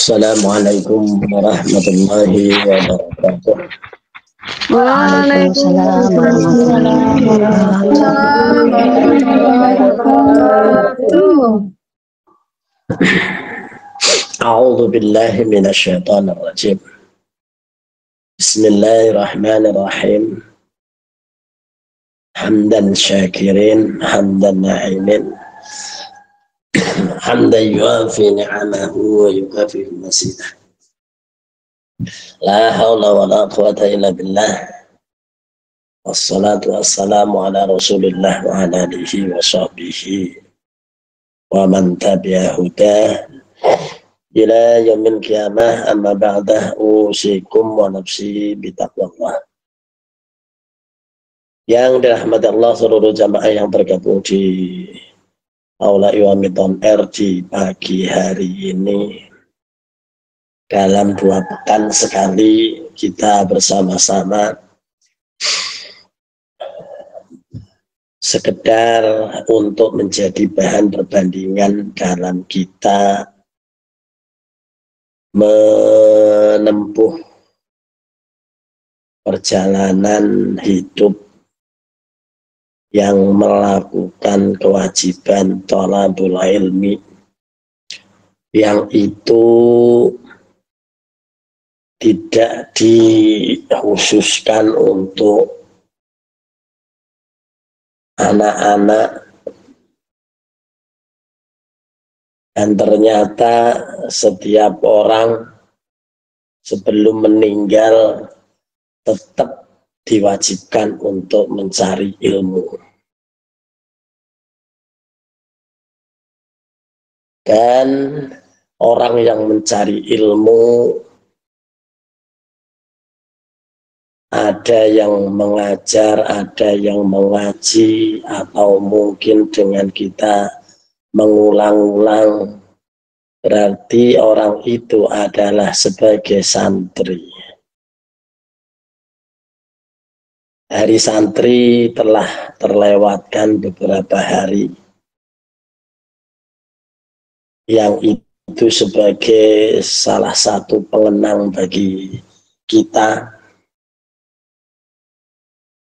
Assalamualaikum warahmatullahi wabarakatuh. Waalaikumsalam Waalaikumsalam warahmatullahi wabarakatuh. A'udzu billahi minasyaitonir rajim. Bismillahirrahmanirrahim. Hamdan syakirin, hamdan na'imin. Hamdan yuafi ni'amahu wa yukafi masidah. La haula wa la quwata illa billah. Wassalatu wassalamu ala rasulillah wa ala alihi wa sahbihi wa man tabi'a hudah ila yaumil qiyamah. Amma ba'dah, usikum wa nafsi bitaqwallah. Yang dirahmati Allah seluruh jamaah yang tergabung di Aula Iwamiton R di pagi hari ini. Dalam 2 pekan sekali kita bersama-sama sekedar untuk menjadi bahan perbandingan dalam kita menempuh perjalanan hidup yang melakukan kewajiban thalabul ilmi, yang itu tidak dikhususkan untuk anak-anak, dan ternyata setiap orang sebelum meninggal tetap diwajibkan untuk mencari ilmu. Dan orang yang mencari ilmu, ada yang mengajar, ada yang mengaji, atau mungkin dengan kita mengulang-ulang, berarti orang itu adalah sebagai santri. Hari santri telah terlewatkan beberapa hari, yang itu sebagai salah satu pengenang bagi kita.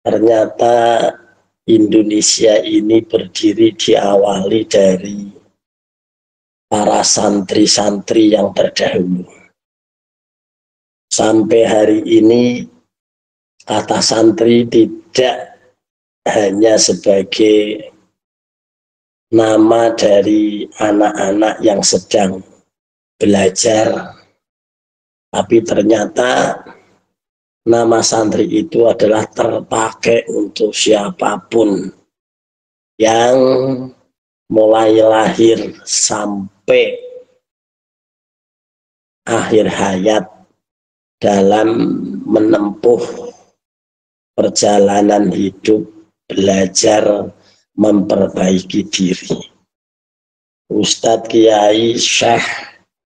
Ternyata Indonesia ini berdiri diawali dari para santri-santri yang terdahulu. Sampai hari ini kata santri tidak hanya sebagai nama dari anak-anak yang sedang belajar, tapi ternyata nama santri itu adalah terpakai untuk siapapun yang mulai lahir sampai akhir hayat dalam menempuh perjalanan hidup, belajar, memperbaiki diri. Ustadz, kiai, syekh,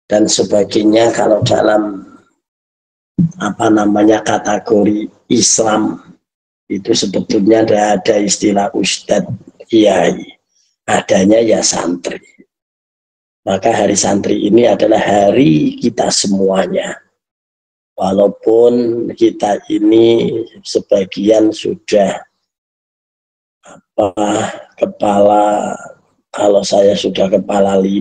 dan sebagainya kalau dalam kategori Islam itu sebetulnya tidak ada istilah ustadz, kiai, adanya ya santri. Maka hari santri ini adalah hari kita semuanya, walaupun kita ini sebagian sudah kepala, kalau saya sudah kepala 5,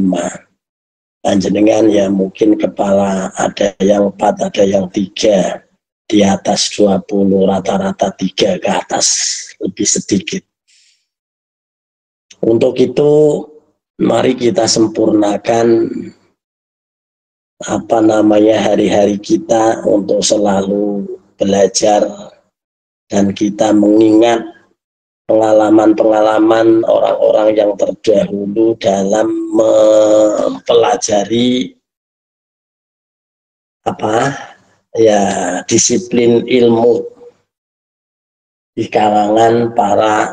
panjenengan ya mungkin kepala ada yang 4, ada yang 3, di atas 20, rata-rata 3 ke atas, lebih sedikit. Untuk itu mari kita sempurnakan hari-hari kita untuk selalu belajar, dan kita mengingat pengalaman-pengalaman orang-orang yang terdahulu dalam mempelajari disiplin ilmu di kalangan para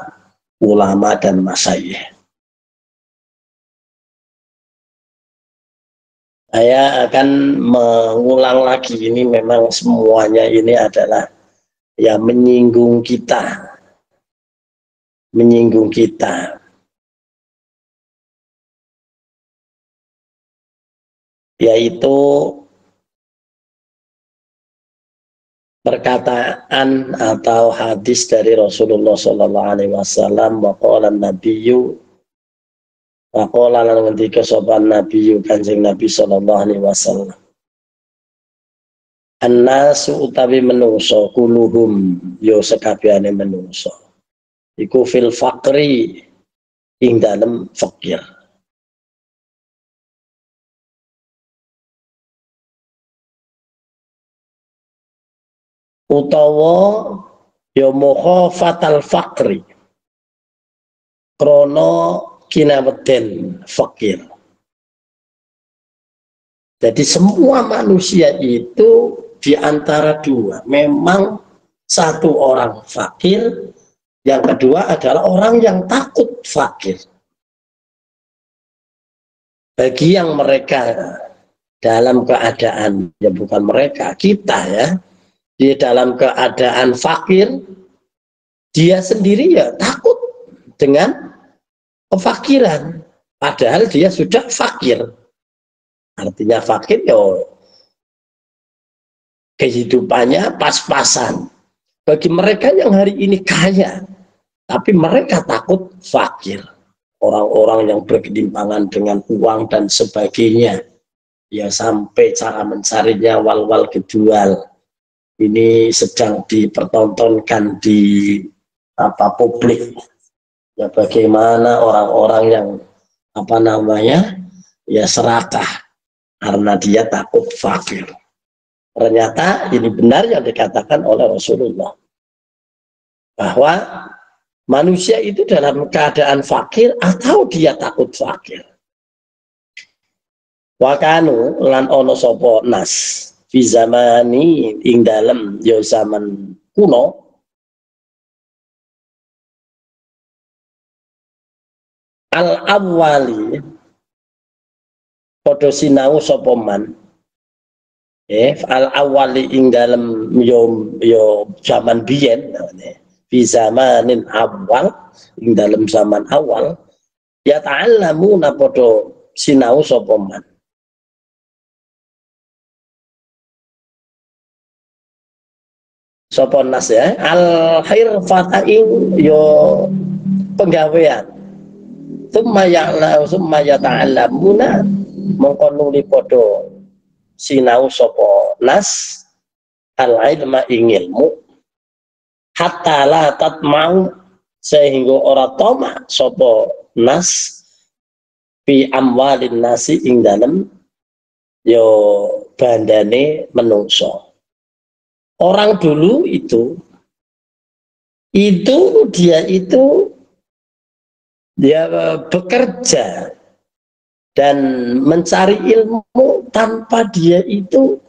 ulama dan masyayikh. Saya akan mengulang lagi, ini memang semuanya ini adalah ya menyinggung kita. yaitu perkataan atau hadis dari Rasulullah Sallallahu Alaihi Wasallam, waqala nabiyyu, waqala lan ngendika sopan nabiyyu kanjeng Nabi Sallallahu Alaihi Wasallam, annasu utawi menungso kuluhum yo sekabehane menungso iku fil faqri ing dalem fakir. Utawa ya mukhafatal faqri krono kinaweden fakir. Jadi semua manusia itu di antara dua, memang satu orang fakir, yang kedua adalah orang yang takut fakir. Bagi yang mereka dalam keadaan, ya bukan mereka, kita ya, di dalam keadaan fakir, dia sendiri ya takut dengan kefakiran, padahal dia sudah fakir. Artinya fakir ya kehidupannya pas-pasan. Bagi mereka yang hari ini kaya, tapi mereka takut fakir. Orang-orang yang berkelimpangan dengan uang dan sebagainya, ya sampai cara mencarinya wal-wal kedual. Ini sedang dipertontonkan di publik. Ya bagaimana orang-orang yang ya serakah karena dia takut fakir. Ternyata ini benar yang dikatakan oleh Rasulullah, bahwa manusia itu dalam keadaan fakir atau dia takut fakir. Wakanu lan ono sopo nas fi zamani ing dalem ya zaman kuno al awwali padha sinau sapa man al awwali ing dalem yo zaman biyen fi zamanin awal ing dalem zaman awal ya ta'allamuna padha sinau sapa man sapa nas ya al hirfata ing yo penggawean summa yata'allamuna mongko nuli padha sinau sapa nas al ilma ing ilmu hatta la tatmau sehingga ora tamak sapa nas fi amwalin nasi ing dalem yo bandane menungso. Orang dulu itu dia bekerja dan mencari ilmu tanpa dia itu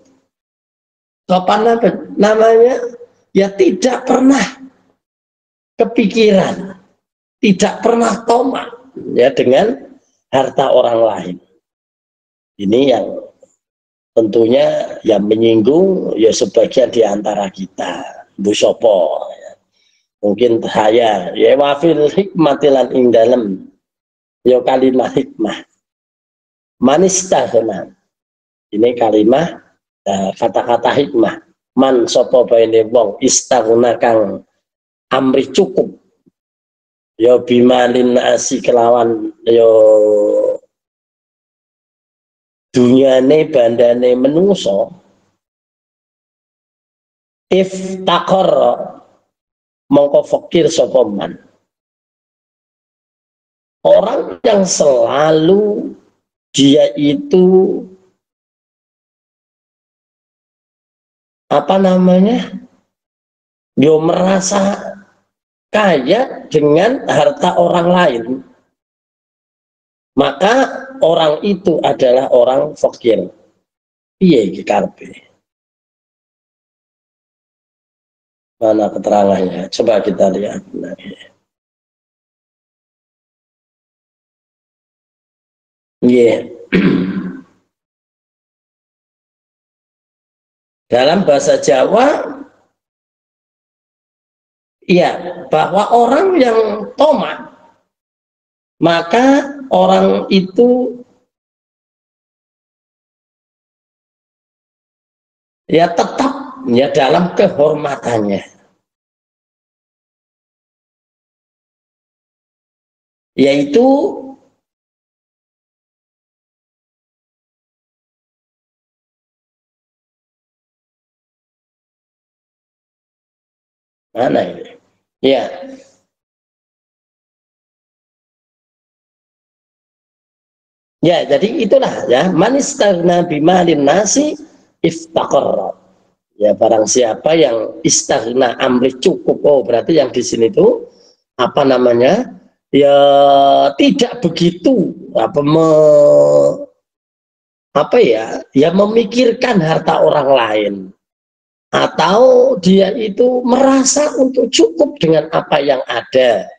ya tidak pernah kepikiran, tidak pernah tamak ya dengan harta orang lain. Ini yang tentunya yang menyinggung ya sebagian di antara kita, Bu Sopo, ya. Mungkin saya ya wafil hikmatilan ing dalem ya kalimah hikmah manistahna. Ini kalimah kata-kata hikmah. Man sopo baene wong istaghna kang amri cukup ya bimalin nasi kelawan ya dunyane bandane menungso iftaqar mongko fakir sapa man. Orang yang selalu dia itu dia merasa kaya dengan harta orang lain, maka orang itu adalah orang fakir. Piye iki karepe? Mana keterangannya? Coba kita lihat. Yeah. Dalam bahasa Jawa, ya, bahwa orang yang tomak, maka orang itu ya tetap ya dalam kehormatannya, yaitu mana ini? Ya, ya jadi itulah ya manistagna bimalin nasi iftaqar. Ya barang siapa yang istaghna amri cukup, oh berarti yang di sini tuh apa namanya? Ya tidak begitu apa ya? Ya memikirkan harta orang lain, atau dia itu merasa untuk cukup dengan apa yang ada,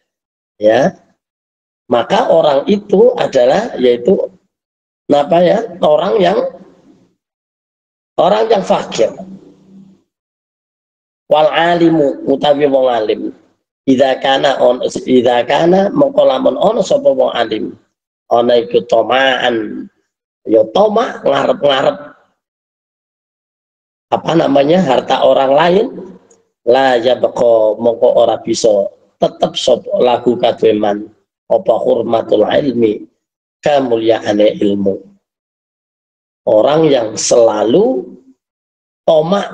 ya, maka orang itu adalah yaitu apa ya, orang yang fakir. Wal alimu utawi wong alim, idza kana mongko lamun ono sapa wong alim ana iku tomaan, ya toma ngarep-ngarep apa namanya harta orang lain, la yabqa mongko ora bisa tetep sapa lagu kadheman apa hurmatul ilmi, kemuliaane ilmu. Orang yang selalu tomak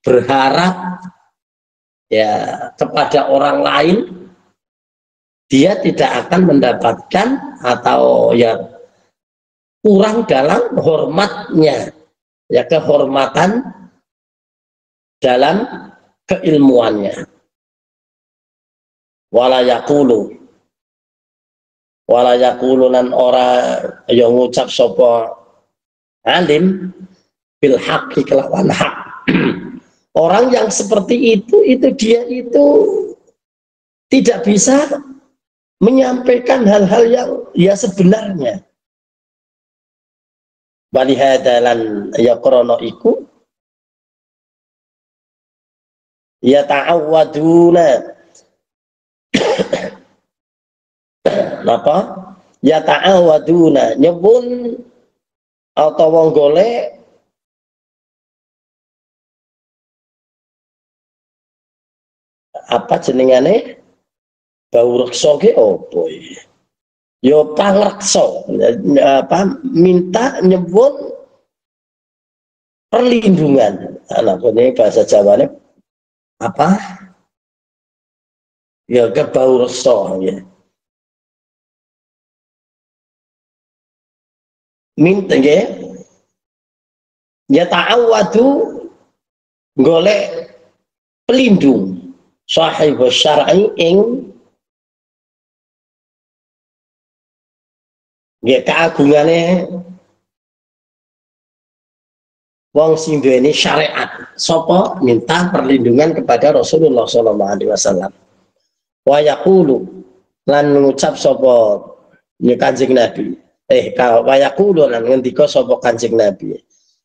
berharap ya kepada orang lain, dia tidak akan mendapatkan atau ya kurang dalam hormatnya, ya kehormatan dalam keilmuannya. Wala yaqulu lan ora yang ngucap sapa alim bil haqqi kelawan hak. Orang yang seperti itu dia itu tidak bisa menyampaikan hal-hal yang ya sebenarnya. Balihadalan ya krono iku ya ta'awaduna apa ya ta'awaduna nyebun atau wong golek apa jenengane bau reksa ki opo yo pangreksa apa minta nyebun perlindungan. Anak ini bahasa Jawanya apa ya ke bau reksa ya, minta ya ta'awadu golek pelindung sahib syar'i ing ya keagungane wong sing duweni syariat, sapa minta perlindungan kepada Rasulullah sallallahu alaihi wasallam. Wa yaqulu lan ngucap sapa ya Kanjeng Nabi, wa yaqulu lan ngendika sapa Kanjeng Nabi,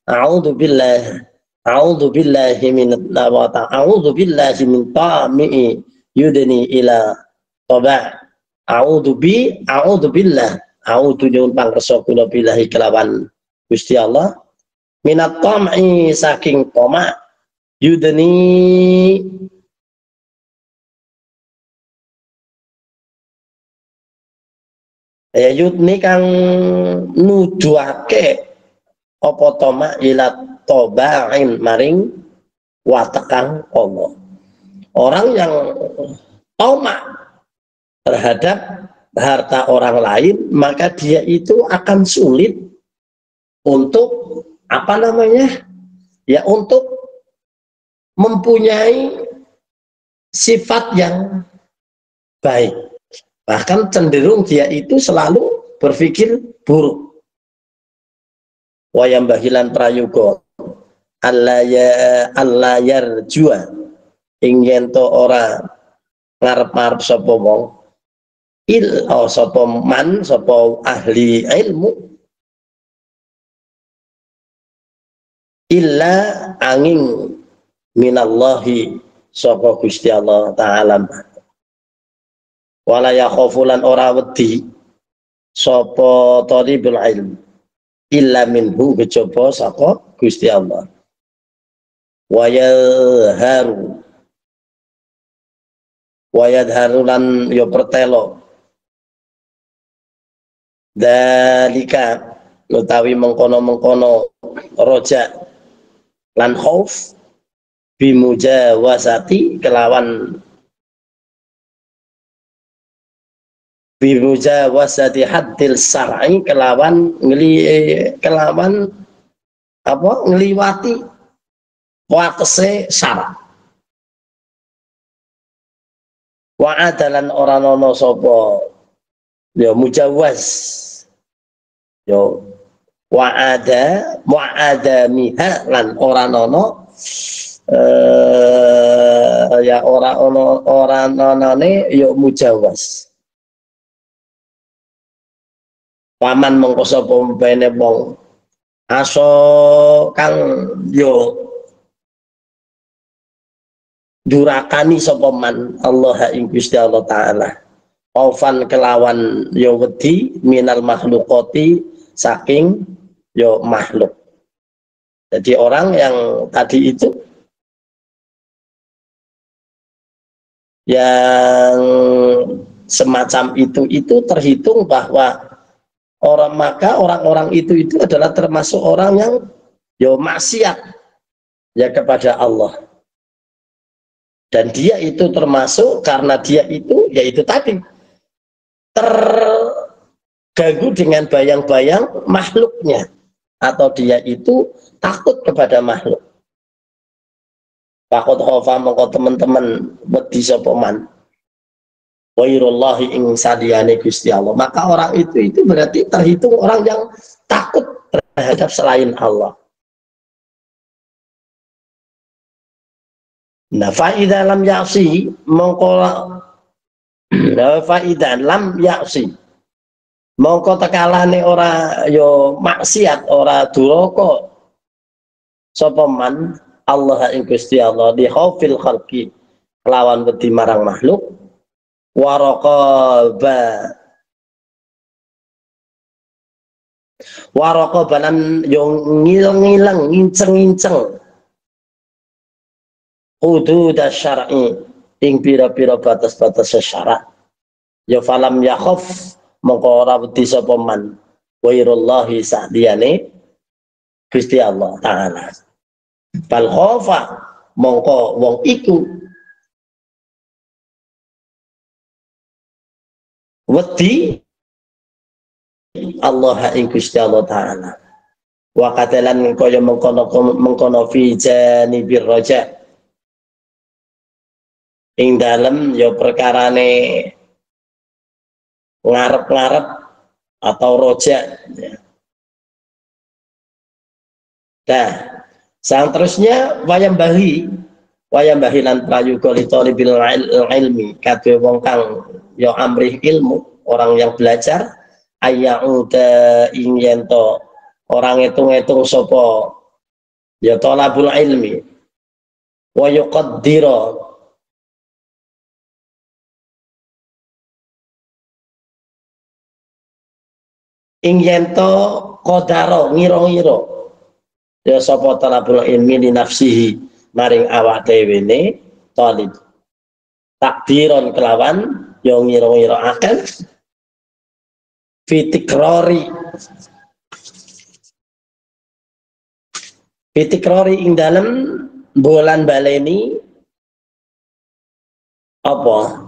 a'udzu billahi min ta'mi yudni ila taba. A'udzu billah, a'udzu nyuwun pangreksa kula billahi kelawan Gusti Allah, minat tam'i saking toma, yudni ya yudni kang nuduhake apa toma ila tobain maring watekang Allah. Orang yang toma terhadap harta orang lain, maka dia itu akan sulit untuk apa namanya ya, untuk mempunyai sifat yang baik, bahkan cenderung dia itu selalu berpikir buruk. Wayam bahilan prayoga Allah yarjua ingin to ora ngarep-ngarep sapa wong sapa man sapa ahli ilmu illa angin minallahi sapa Gusti Allah taala. Wala yakhafulan ora wedi sapa talibul ilm illa minhu kejaba saka Gusti Allah. wa yadharu lan yo pertelo dalika utawi mengkono-mengkono roja lan khauf bimujawazati haddil syar'i kelawan ngliwati watese syarat wa adalan ora ana sapa ya mujawaz yo wa'adamiha lan ora ana ya ora anane yo mujawaz paman mengko sapa bene wong aso kang yo durakani sapa man Allah ing Gusti Allah taala aufan kelawan yo wedi minal makhlukati saking yo makhluk. Jadi orang yang tadi itu yang semacam itu terhitung bahwa orang-orang itu adalah termasuk orang yang yo maksiat ya kepada Allah. Dan dia itu termasuk karena dia itu yaitu tadi terganggu dengan bayang-bayang makhluknya atau dia itu takut kepada makhluk. Takut khofa mengko teman-teman wedi sapa man wairullahi ing sadiyane Gusti Allah. Maka orang itu berarti terhitung orang yang takut terhadap selain Allah. Nah, faidah lam ya'si mongko faidah lam ya'si mongko tekalane ora yo maksiat ora duraka sapa man Allah ing Gusti Allah di khaufil khalqi lawan wedi marang makhluk waraqaba lan yo ngilang nginceng hudud syar'i ing pira-pira batas-batas syarak ya falam yakhaf mongko ora wedi sapa man wairullahi sadiyane Gusti Allah taala bal khofa mongko wong iku wedi Allah ing Gusti Allah taala wa katalan kaya mengkono fi janibir raja ing dalem ya perkarane ngarep-ngarep atau rojak ya. Nah, sang terusnya wayam bahi lan prayoga li talibil ilmi kadhe wong kang ya amrih ilmu orang yang belajar ayyauda ing yento orang ngitung-ngitung sapa ya talabul ilmi wa yuqaddira ing yento qadaro ngira-ngira ya sapa talabul ilmi li nafsihi maring awak dhewe ne talib takdiron kelawan ya ngira-ngira akan fitikrori ing dalem bulan baleni apa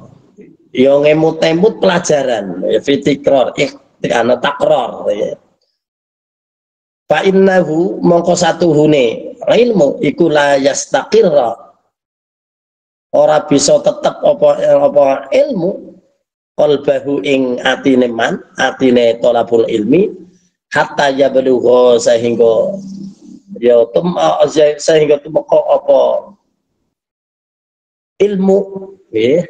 ya ngemut-emut pelajaran ya fitikror karena takror ya. Fa innahu mongko satuhune ilmu iku la yastaqirra ora bisa tetep apa ilmu qalbahu ing atine man atine thalabul ilmi hatta yablugha sehingga ya sehingga tumeka apa ilmu ya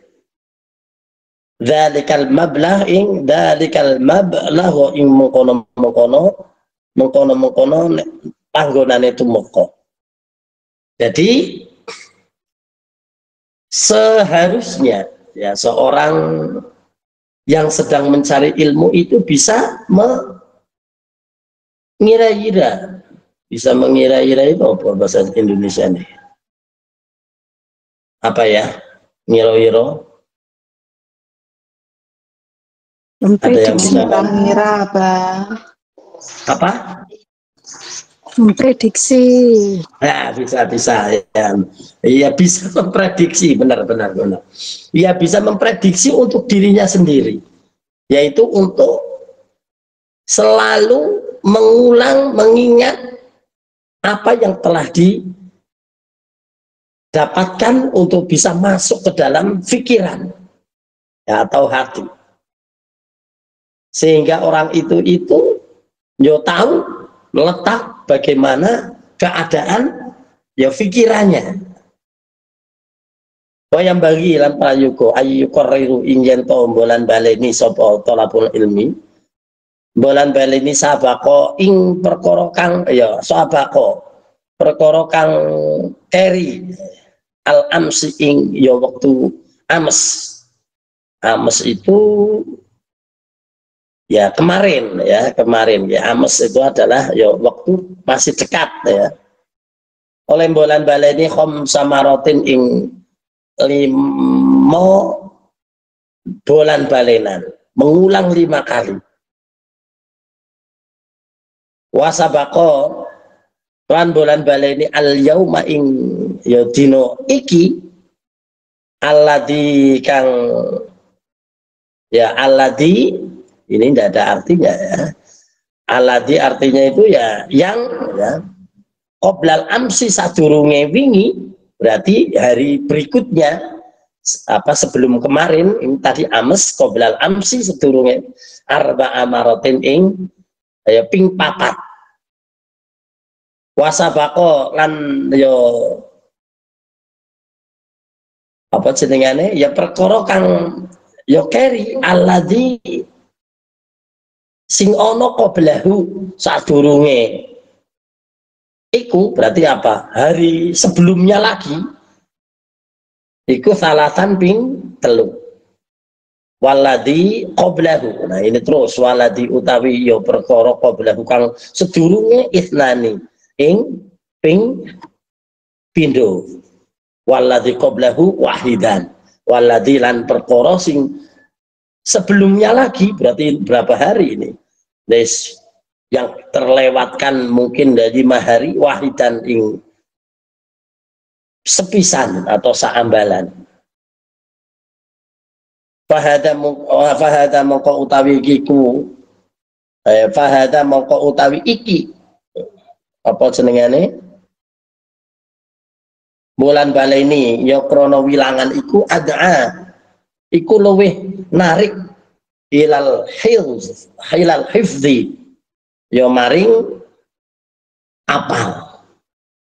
dzalikal mablah ing dzalikal mablah ing mengkono panggonane tumeka. Jadi seharusnya ya seorang yang sedang mencari ilmu itu bisa mengira-ira itu apa bahasa Indonesia nih? apa ya, ngiro-ngiro ada yang bisa mengira apa? Memprediksi. Nah, bisa ya. Iya bisa memprediksi, benar. Iya bisa memprediksi untuk dirinya sendiri, yaitu untuk selalu mengulang, mengingat apa yang telah didapatkan untuk bisa masuk ke dalam pikiran ya, atau hati, sehingga orang itu yo tahu letak bagaimana keadaan ya pikirannya. Yang bagi lan prayuga ayyukariru ingyen to bolan baleni sapa tolabul ilmi, bolan baleni sabako ing perkara kang ya sabako perkara kang keri al amsi ing ya waktu ames itu ya kemarin ya ames itu adalah ya waktu masih dekat ya. Oleh bolan baleni khom samarotin ing 5 bolan balenan, mengulang 5 kali. Wasabako lan bolan baleni al yauma ing ya dino iki alladzi kang ya alladzi ini tidak ada artinya ya. Alladzi artinya itu ya yang ya qoblal amsi sadurunge wingi, berarti hari berikutnya apa sebelum kemarin ini tadi ames qoblal amsi sedurunge arba amaratin ing ya ping 4 wasabako lan yo apa jenengane ya perkara kang yo keri alladzi sing ana qoblahu sadurunge iku, berarti apa, hari sebelumnya lagi iku salatan ping 3 waladhi qoblahu. Nah ini terus waladhi utawi yo perkara qoblahu kang sedurunge ithnani ing ping pindho, waladhi qoblahu wahidan, waladhi lan perkara sing sebelumnya lagi, berarti berapa hari ini des yang terlewatkan mungkin dari mahari wahidan ing sepisan atau saambalan. Fahada mongko utawi ikiku fahada mongko utawi iki apa jenengane bulan baleni ya krono wilangan iku ada iku luwih narik hilal hifzi ya maring apal,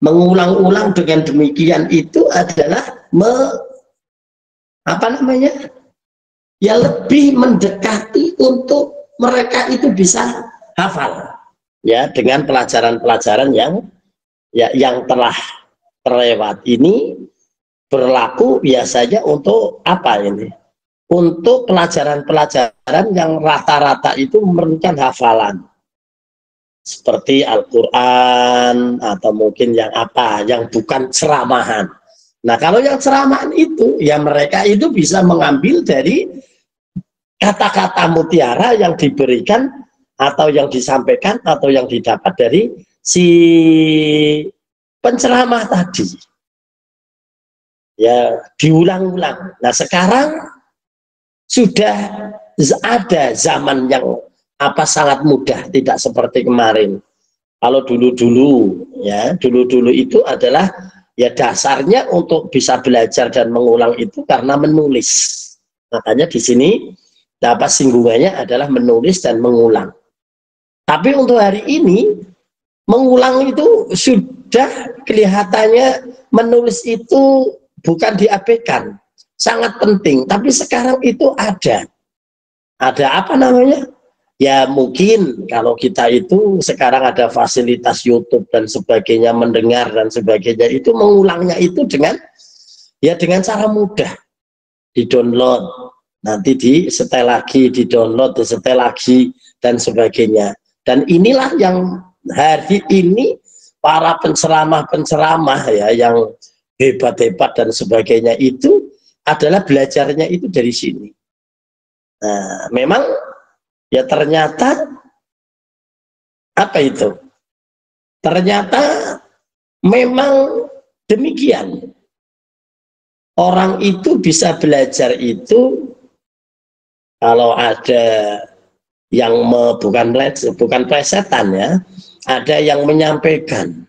mengulang-ulang dengan demikian itu adalah ya lebih mendekati untuk mereka itu bisa hafal ya dengan pelajaran-pelajaran yang telah terlewat. Ini berlaku biasanya untuk apa ini? Untuk pelajaran-pelajaran yang rata-rata itu memerlukan hafalan. Seperti Al-Quran atau mungkin yang bukan ceramahan. Nah kalau yang ceramahan itu ya mereka itu bisa mengambil dari kata-kata mutiara yang diberikan atau yang disampaikan atau yang didapat dari si penceramah tadi ya diulang-ulang. Nah sekarang sudah ada zaman yang sangat mudah, tidak seperti kemarin. Kalau dulu-dulu itu adalah ya dasarnya untuk bisa belajar dan mengulang itu karena menulis. Makanya di sini dapat singgungannya adalah menulis dan mengulang. Tapi untuk hari ini mengulang itu sudah kelihatannya menulis itu bukan diabaikan, sangat penting. Tapi sekarang itu ada apa namanya? Ya mungkin kalau kita itu sekarang ada fasilitas YouTube dan sebagainya, mendengar dan sebagainya, itu mengulangnya itu dengan cara mudah, di-download, nanti disetel lagi, di-download, disetel lagi dan sebagainya. Dan inilah yang hari ini para penceramah ya yang hebat-hebat dan sebagainya itu adalah belajarnya itu dari sini. Nah, memang ya ternyata apa itu? Ternyata memang demikian. Orang itu bisa belajar itu kalau ada yang bukan plesetan ya, ada yang menyampaikan,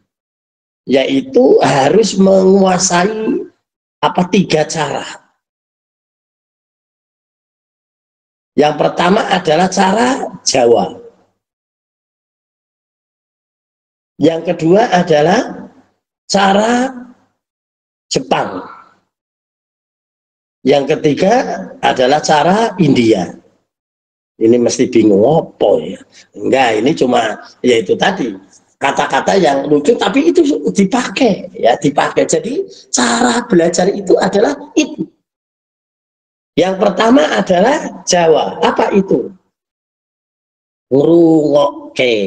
yaitu harus menguasai apa 3 cara. Yang pertama adalah cara Jawa. Yang kedua adalah cara Jepang. Yang ketiga adalah cara India. Ini mesti bingung apa ya? Enggak, ini cuma ya itu tadi kata-kata yang lucu tapi itu dipakai ya, dipakai. Jadi cara belajar itu adalah itu. Yang pertama adalah Jawa. Apa itu? Ngrungokke.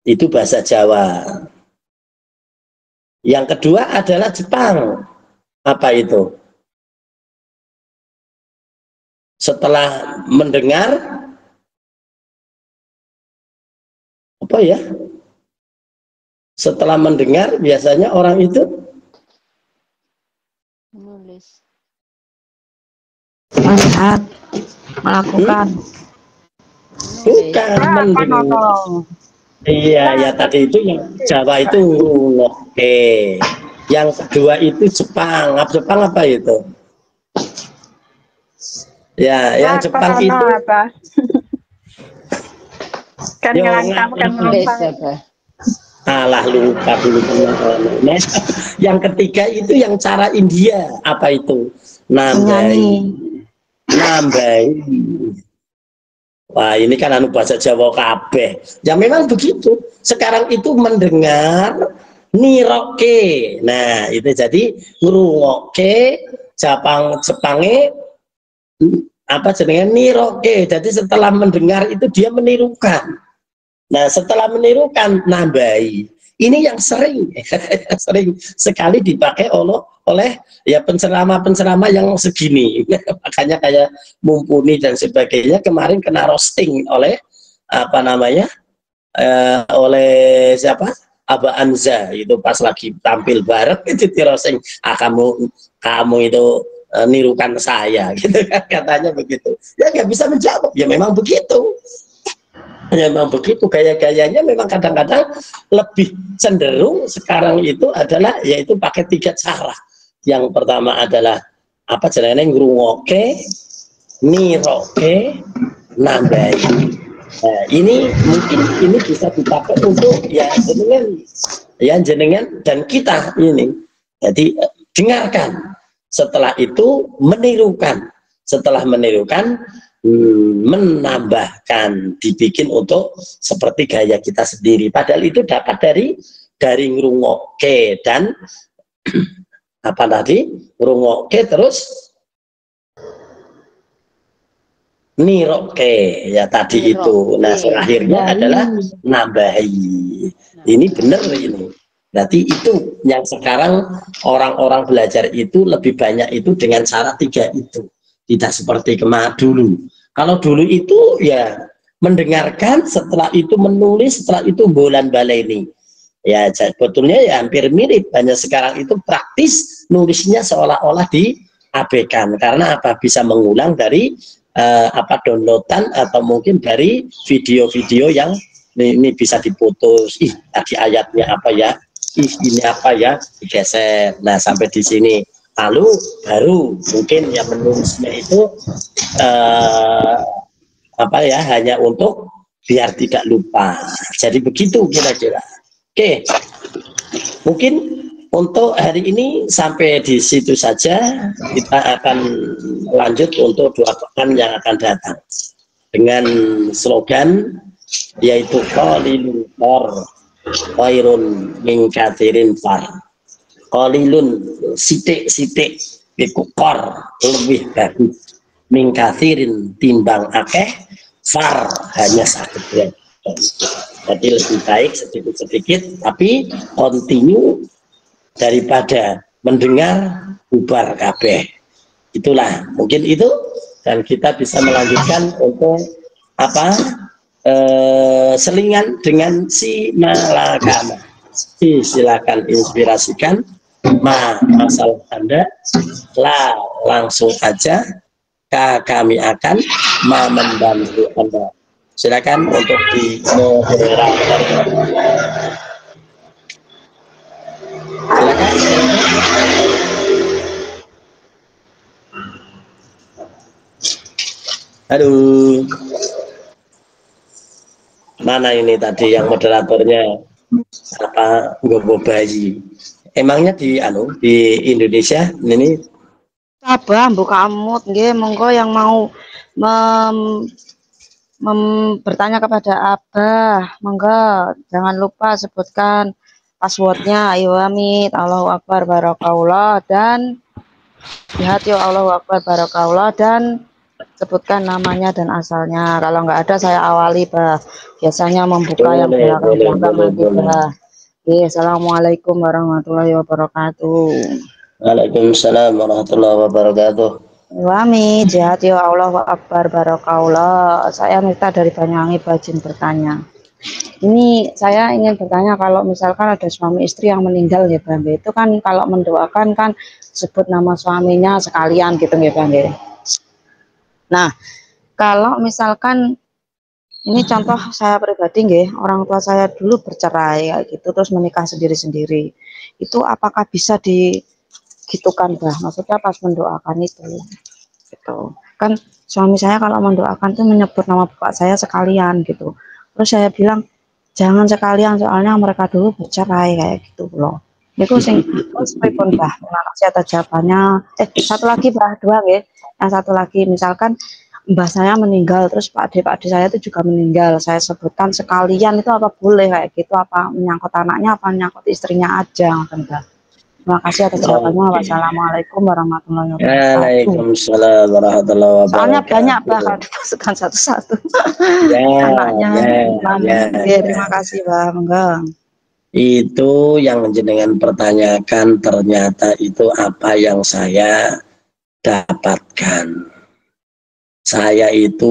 Itu bahasa Jawa. Yang kedua adalah Jepang. Apa itu? Setelah mendengar apa ya? Setelah mendengar biasanya orang itu menulis, melihat, melakukan. Bukan mendengar. Iya, ya tadi itu yang Jawa itu oke. Yang kedua itu Jepang. Jepang apa itu? Ya, yang Jepang itu apa? Kan ngelangkapkan alah lupa dulu. Nah, yang ketiga itu yang cara India. Apa itu? Nambai. Wah, ini kan bahasa Jawa kabeh. Ya memang begitu. Sekarang itu mendengar niroke. Nah, itu jadi ngrungokke Jepange apa jenenge niroke. Jadi setelah mendengar itu dia menirukan. Nah, setelah menirukan nambahi. Ini yang sering sering sekali dipakai oleh ya penceramah-penceramah yang segini. Makanya kayak Mumpuni dan sebagainya kemarin kena roasting oleh apa namanya oleh siapa, Aba Anza itu pas lagi tampil bareng itu di roasting, kamu itu nirukan saya gitu kan, katanya begitu. Ya nggak bisa menjawab, ya memang begitu. Ya memang begitu, gaya-gayanya memang kadang-kadang lebih cenderung sekarang itu adalah yaitu pakai 3 cara. Yang pertama adalah apa jenenge ngrungokke, niroke, nambahi. Nah, ini mungkin ini bisa dipakai untuk ya jenengan dan kita ini. Jadi dengarkan, setelah itu menirukan, setelah menirukan menambahkan, dibikin untuk seperti gaya kita sendiri. Padahal itu dapat dari ngrungokke dan apa tadi, ngrungokke terus niroke ya tadi itu. Nah, akhirnya adalah nambahi. Ini benar ini. Berarti itu yang sekarang orang-orang belajar itu lebih banyak itu dengan cara 3 itu. Tidak seperti dulu. Kalau dulu itu ya mendengarkan, setelah itu menulis, setelah itu bolan baleni. Ya sebetulnya ya hampir mirip, hanya sekarang itu praktis nulisnya seolah-olah diabaikan. Karena apa? Bisa mengulang dari downloadan atau mungkin dari video-video yang ini bisa diputus. Ih, tadi ayatnya apa ya? Ih, ini apa ya? Digeser. Nah, sampai di sini. Lalu baru mungkin yang menulisnya itu hanya untuk biar tidak lupa. Jadi begitu kira-kira. Oke, mungkin untuk hari ini sampai di situ saja. Kita akan lanjut untuk 2 pekan yang akan datang dengan slogan yaitu qalilun khairun min katsirin far. Qalilun sitik-sitik iku qor lebih bagus min katsirin timbang akeh far hanya satu. Jadi lebih baik sedikit-sedikit tapi continue daripada mendengar bubar kabeh. Itulah mungkin itu, dan kita bisa melanjutkan untuk apa selingan dengan si Malakama. Silakan inspirasikan masalah Anda, langsung aja kami akan membantu Anda. Silakan untuk dimoderator. Silakan. Aduh, mana ini tadi yang moderatornya apa Gobo Bayi? Emangnya di Indonesia ini? Abah buka amut nggih, monggo yang mau bertanya kepada Abah, monggo jangan lupa sebutkan passwordnya. Ayo amit, Allahu Akbar Barakallah, dan lihat yo Allahu Akbar Barakallah, dan sebutkan namanya dan asalnya. Kalau nggak ada saya awali, Bah. Biasanya membuka yang belakang nanti, Bah. Assalamualaikum warahmatullahi wabarakatuh. Waalaikumsalam warahmatullahi wabarakatuh. Wami, jahat yo Allahu Akbar Barakallah. Saya Mita dari Banyuwangi Bajin bertanya. Ini saya ingin bertanya, kalau misalkan ada suami istri yang meninggal ya Bang, itu kan kalau mendoakan kan sebut nama suaminya sekalian gitu ya Bang. Nah, kalau misalkan ini contoh saya pribadi nggih, orang tua saya dulu bercerai kayak gitu terus menikah sendiri-sendiri. Itu apakah bisa digitukan, Bah? Maksudnya pas mendoakan itu. Gitu. Kan suami saya kalau mendoakan tuh menyebut nama bapak saya sekalian gitu. Terus saya bilang jangan sekalian soalnya mereka dulu bercerai kayak gitu loh. Itu sing terus pripun, Bah? Terima kasih atas jawabannya. Satu lagi, Bah, dua nggih. Yang satu lagi, misalkan mbah saya meninggal, terus Pak Ade saya itu juga meninggal, saya sebutkan sekalian, itu apa boleh kayak gitu? Apa menyangkut anaknya, apa menyangkut istrinya aja, Mbak? Terima kasih atas jawabannya. Wassalamualaikum warahmatullahi wabarakatuh. Waalaikumsalam warahmatullahi wabarakatuh. Soalnya banyak bakal dimasukkan satu-satu. Anaknya. Terima kasih, Bang. Enggak. Itu yang jenengan pertanyakan, ternyata itu apa yang saya dapatkan. Saya itu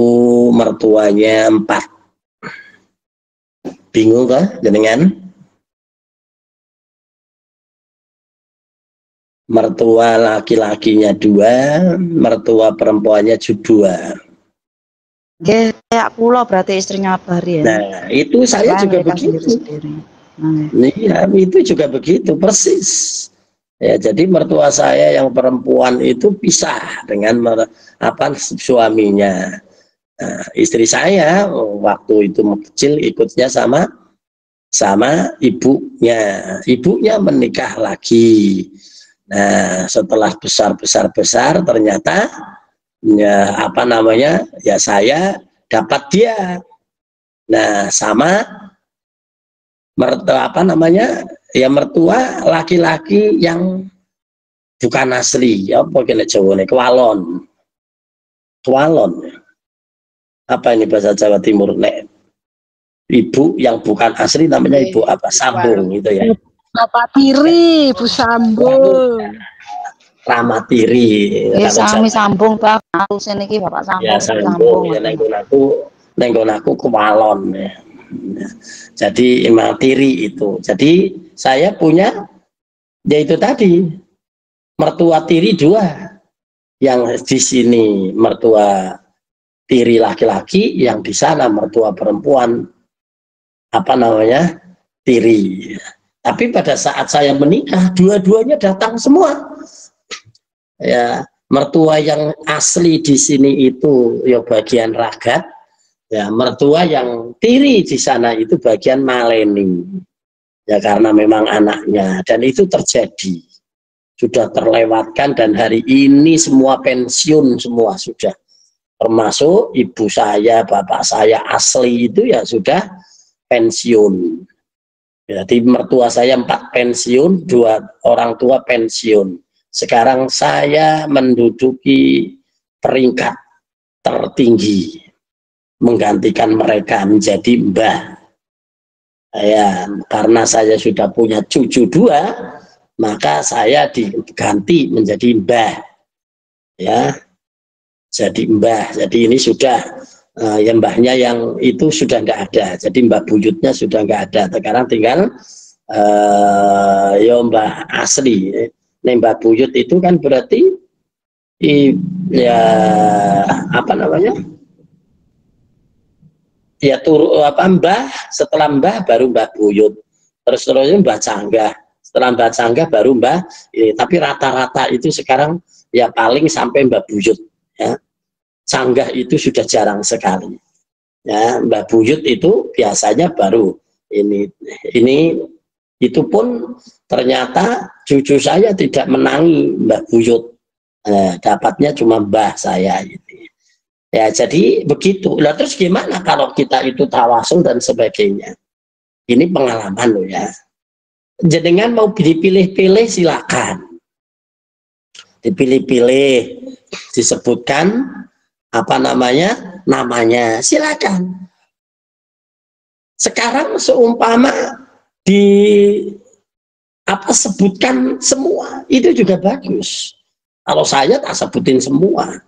mertuanya 4. Bingung kah jenengan? Mertua laki-lakinya 2, mertua perempuannya 2. Kayak pulau berarti istrinya Bari ya. Nah, itu saya juga begitu. Iya, itu juga begitu persis. Ya, jadi mertua saya yang perempuan itu pisah dengan suaminya. Nah, istri saya waktu itu kecil ikutnya sama ibunya. Ibunya menikah lagi. Nah, setelah besar ternyata ya saya dapat dia. Nah, sama mertua laki-laki yang bukan asli, apa kena Jawane, kewalon. Apa ini bahasa Jawa Timur, nek ibu yang bukan asli namanya ibu apa? Sambung itu ya. Bapak tiri, Bu Sambung. Ramatiri. Ya sami sambung, Pak. Aku seniki Bapak Sambung. Ya sambung, ya nenggon aku kewalon ya. Jadi matiri itu. Jadi saya punya yaitu tadi mertua tiri 2. Yang di sini mertua tiri laki-laki, yang di sana mertua perempuan tiri. Tapi pada saat saya menikah, dua-duanya datang semua. Ya, mertua yang asli di sini itu ya bagian ragat. Ya, mertua yang tiri di sana itu bagian maleni. Ya, karena memang anaknya, dan itu terjadi. Sudah terlewatkan, dan hari ini semua pensiun semua sudah. Termasuk ibu saya, bapak saya asli itu ya sudah pensiun. Jadi mertua saya 4 pensiun, 2 orang tua pensiun. Sekarang saya menduduki peringkat tertinggi, menggantikan mereka menjadi mbah. Ya, karena saya sudah punya cucu 2, maka saya diganti menjadi mbah, ya, jadi mbah. Jadi ini sudah ya mbahnya yang itu sudah nggak ada, jadi mbah buyutnya sudah nggak ada. Sekarang tinggal ya mbah asli. Nah, mbah buyut itu kan berarti ya apa namanya? Ya mbah, setelah mbah baru mbah buyut, terusnya mbah canggah, setelah mbah canggah baru mbah tapi rata-rata itu sekarang ya paling sampai mbah buyut, ya. Canggah itu sudah jarang sekali, ya. Mbah buyut itu biasanya baru ini itu pun ternyata cucu saya tidak menangi mbah buyut, dapatnya cuma mbah saya gitu. Ya, jadi begitu. Lah terus gimana kalau kita itu tawasul dan sebagainya? Ini pengalaman loh, ya. Jenengan mau dipilih-pilih silakan. Dipilih-pilih, disebutkan apa namanya silakan. Sekarang seumpama sebutkan semua, itu juga bagus. Kalau saya tak sebutin semua.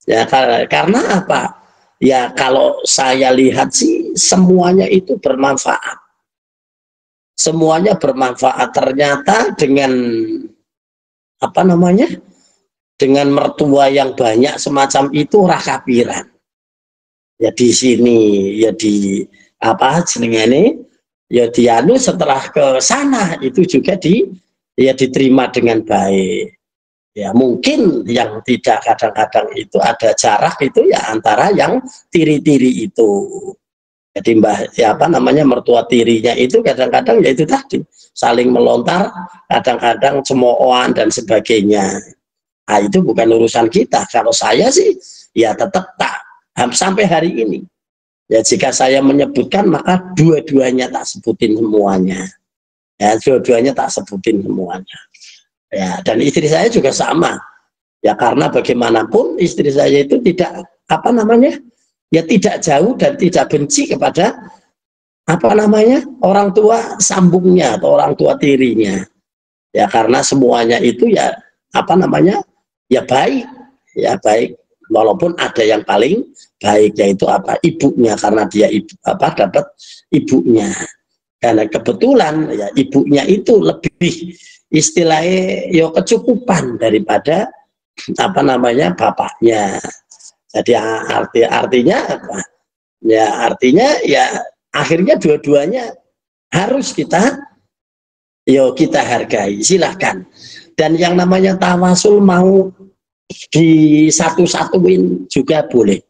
Ya, karena apa? Ya kalau saya lihat sih semuanya itu bermanfaat. Semuanya bermanfaat. Ternyata dengan apa namanya? Dengan mertua yang banyak semacam itu rakapiran. Ya di sini, ya di apa jenenge, ya dianu setelah ke sana itu juga diterima dengan baik. Ya mungkin yang tidak kadang-kadang itu ada jarak itu ya antara yang tiri-tiri itu. Jadi ya apa namanya mertua tirinya itu kadang-kadang ya itu tadi saling melontar, kadang-kadang cemoohan dan sebagainya. Nah, itu bukan urusan kita. Kalau saya sih ya tetap tak sampai hari ini. Ya jika saya menyebutkan maka dua-duanya tak sebutin semuanya. Ya dua-duanya tak sebutin semuanya. Ya, dan istri saya juga sama. Ya karena bagaimanapun istri saya itu tidak apa namanya? Ya tidak jauh dan tidak benci kepada apa namanya? Orang tua sambungnya atau orang tua tirinya. Ya karena semuanya itu ya apa namanya? Ya baik. Ya baik. Walaupun ada yang paling baik yaitu apa? Ibunya, karena dia dapat ibunya. Karena kebetulan ya ibunya itu lebih istilahnya ya kecukupan daripada apa namanya bapaknya. Jadi artinya apa? Ya artinya ya akhirnya dua-duanya harus kita hargai. Silahkan. Dan yang namanya tawasul mau disatu-satuin juga boleh.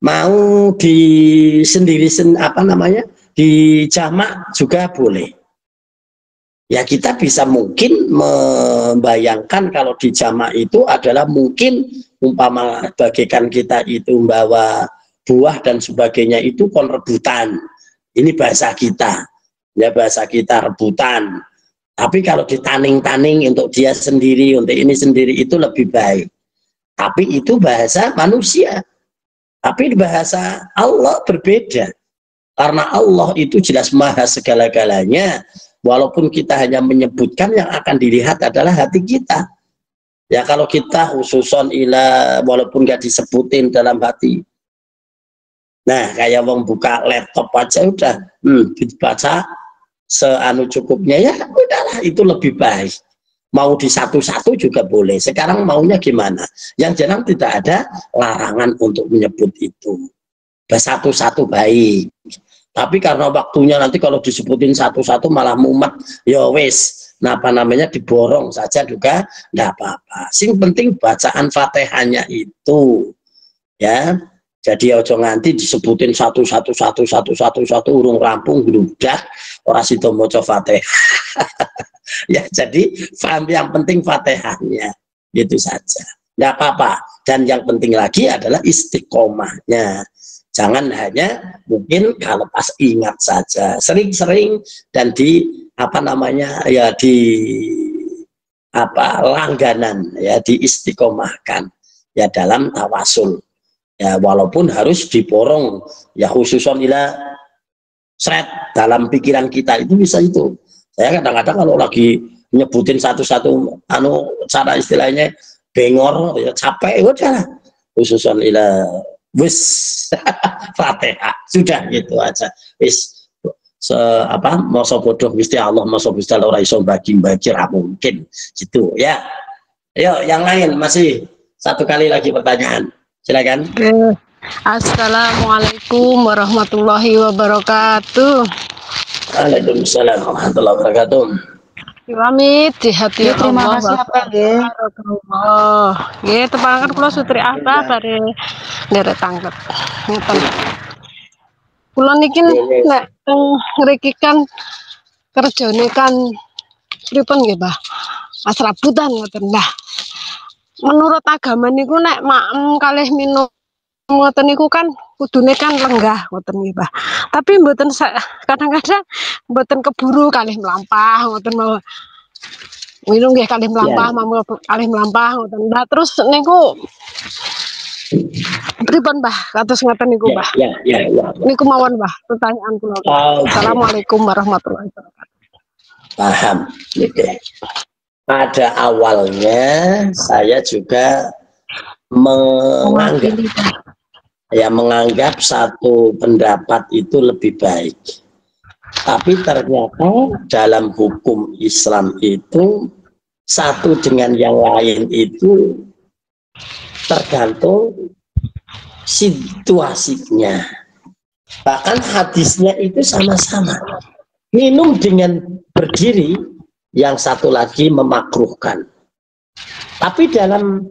Mau di di jamak juga boleh. Ya kita bisa mungkin membayangkan kalau di jamak itu adalah mungkin umpama bagaikan kita itu membawa buah dan sebagainya itu kon rebutan. Ini bahasa kita. Ya bahasa kita rebutan. Tapi kalau ditaning-taning untuk dia sendiri, untuk ini sendiri itu lebih baik. Tapi itu bahasa manusia. Tapi bahasa Allah berbeda. Karena Allah itu jelas maha segala-galanya. Walaupun kita hanya menyebutkan, yang akan dilihat adalah hati kita. Ya kalau kita khususon ila, walaupun nggak disebutin dalam hati. Nah kayak wong buka laptop aja udah dibaca seanu cukupnya, ya udahlah itu lebih baik. Mau di satu-satu juga boleh. Sekarang maunya gimana? Yang jarang tidak ada larangan untuk menyebut itu. Satu-satu baik. Tapi karena waktunya nanti kalau disebutin satu-satu malah mumet, ya wis, apa namanya diborong saja juga enggak apa-apa. Sing penting bacaan Fatihahnya itu, ya. Jadi ojo nganti disebutin satu-satu urung rampung udah ora sida maca Fatihah. Ya jadi yang penting Fatihahnya itu saja. Enggak apa-apa. Dan yang penting lagi adalah istiqomahnya. Jangan hanya mungkin kalau pas ingat saja, sering-sering dan di apa namanya ya di langganan ya diistiqomahkan ya dalam tawasul. Ya walaupun harus diborong ya khususon seret dalam pikiran kita itu bisa itu. Saya kadang-kadang kalau lagi nyebutin satu-satu cara istilahnya bengor ya capek udah khususan ila wis Fatihah sudah gitu aja wis masa bodoh Gusti Allah masa Gusti Allah ora iso bagi-bagi ra mungkin gitu ya. Ayo yang lain masih satu kali lagi pertanyaan silakan. Assalamualaikum warahmatullahi wabarakatuh. Waalaikumsalam warahmatullahi wabarakatuh. Pamit di hati Terima Allah. kasih apa nggih? Oh, nggih tepangan kula Sutri Afta bare nderek tangkep. Ngoten. Kula niki nek ngrikikan kerjane kan pripun nggih, Mbah? Asrabutan ngoten. Nah, menurut agama niku nek maem kalih minum ngoten niku kan kudune kan lenggah ngoten nggih, Mbah. Tapi mboten kadang-kadang mboten keburu kalih mlampah ngoten mawon. Minum nggih kalih mlampah, mamul kalih mlampah ngoten. Nah, terus niku pripun, Mbah? Kados ngoten niku, Mbah. Ya. Niku mawon, Mbah, pertanyaan kula. Assalamualaikum warahmatullahi wabarakatuh. Paham. Gitu. Pada awalnya saya juga menganggap satu pendapat itu lebih baik. Tapi ternyata dalam hukum Islam itu satu dengan yang lain itu tergantung situasinya. Bahkan hadisnya itu sama-sama. Minum dengan berdiri, yang satu lagi memakruhkan. Tapi dalam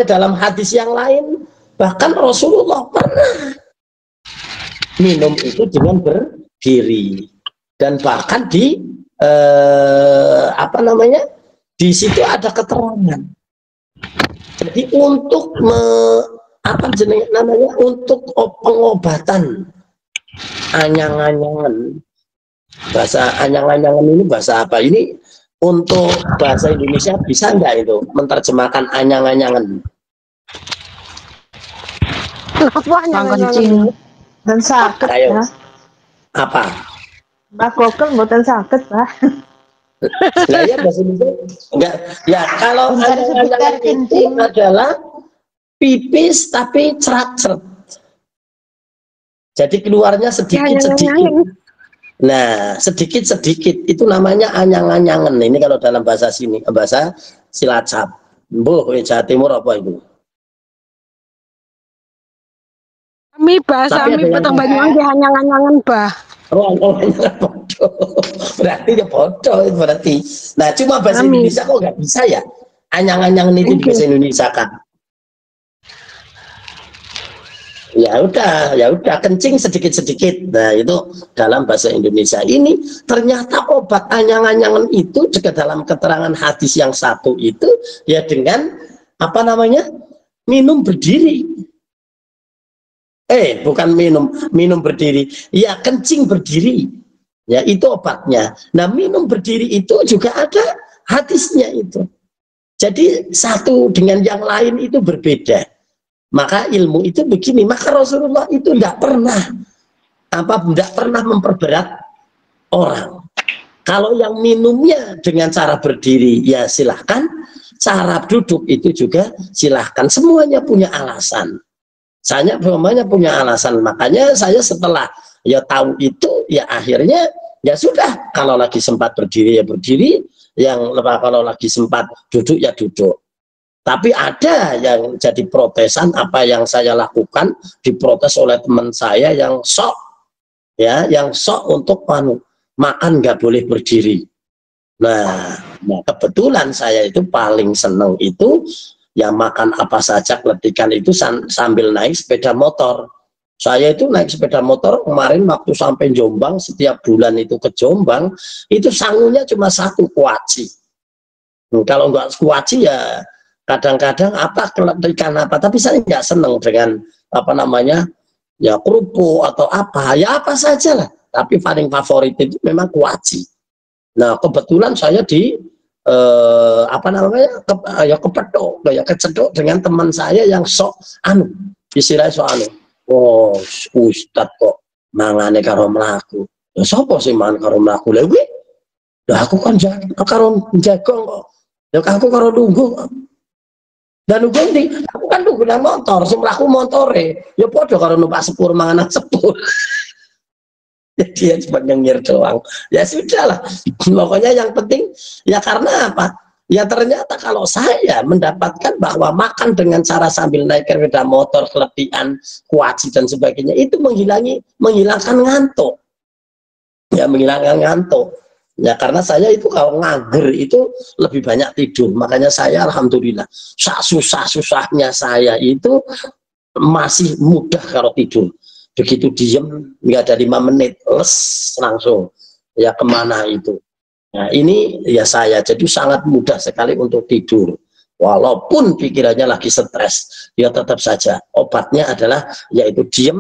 dalam hadis yang lain bahkan Rasulullah pernah minum itu dengan berdiri dan bahkan di di situ ada keterangan. Jadi untuk untuk pengobatan anyang-anyangan, bahasa anyang-anyangan ini bahasa apa ini? Untuk bahasa Indonesia bisa enggak itu menerjemahkan anyang-anyangan? Kencing dan sakit ya. Apa? Mbak Google mboten sakit, Mbak. Nah ya bahasa Indonesia enggak. Ya kalau anyang-anyangan itu adalah pipis tapi cerat-cerat. Jadi keluarnya sedikit-sedikit. Nah, sedikit-sedikit itu namanya anyang-anyangan. Ini kalau dalam bahasa sini, bahasa Cilacap. Mbuh, Jawa Timur apa itu? Kami bahasa kami petang Banyuwangi anyang-anyangan, Bah. Oh, anyang-anyangan bodoh. Berarti ya bodoh itu berarti. Nah, cuma bahasa Indonesia kok nggak bisa ya? Anyang-anyangan itu di bahasa Indonesia kan? Ya udah kencing sedikit-sedikit. Nah itu dalam bahasa Indonesia. Ini ternyata obat anyang-anyangan itu juga dalam keterangan hadis yang satu itu ya dengan minum berdiri. Bukan minum berdiri, ya kencing berdiri. Ya itu obatnya. Nah minum berdiri itu juga ada hadisnya itu. Jadi satu dengan yang lain itu berbeda. Maka ilmu itu begini, maka Rasulullah itu tidak pernah memperberat orang. Kalau yang minumnya dengan cara berdiri ya silahkan, cara duduk itu juga silahkan, semuanya punya alasan. Saya punya alasan, makanya saya setelah ya tahu itu ya akhirnya ya sudah, kalau lagi sempat berdiri ya berdiri, kalau lagi sempat duduk ya duduk. Tapi ada yang jadi protesan apa yang saya lakukan diprotes oleh teman saya yang sok untuk makan nggak boleh berdiri. Nah kebetulan saya itu paling seneng itu ya makan apa saja keletikan itu sambil naik sepeda motor. Saya itu naik sepeda motor kemarin waktu sampai Jombang, setiap bulan itu ke Jombang itu sangunya cuma 1 kuaci. Kalau nggak kuaci ya kadang-kadang keletikan tapi saya nggak seneng dengan ya kerupuk atau ya apa saja lah, tapi paling favorit itu memang kuaci. Nah kebetulan saya kecedok dengan teman saya yang istilahnya Ustadz kok mangane karo mlaku. Ya sapa sih mangan karo mlaku lha kuwi? Lah aku kan karo jagong kok. Ya aku karo nunggu kok. Dan nunggu ndi? Aku kan nunggu nang motor, sing mlaku motore. Ya padha karo numpak sepur mangan sepur. Dia cuma nyengir doang. Ya sudahlah. Pokoknya yang penting ya karena apa? Ya ternyata kalau saya mendapatkan bahwa makan dengan cara sambil naik sepeda motor, kelebihan, kuaci dan sebagainya itu menghilangkan ngantuk. Ya menghilangkan ngantuk. Ya karena saya itu kalau ngager itu lebih banyak tidur. Makanya saya alhamdulillah susah-susahnya saya itu masih mudah kalau tidur. Begitu diem nggak ada 5 menit les langsung ya kemana itu. Nah ini ya saya jadi sangat mudah sekali untuk tidur walaupun pikirannya lagi stres ya tetap saja obatnya adalah yaitu diem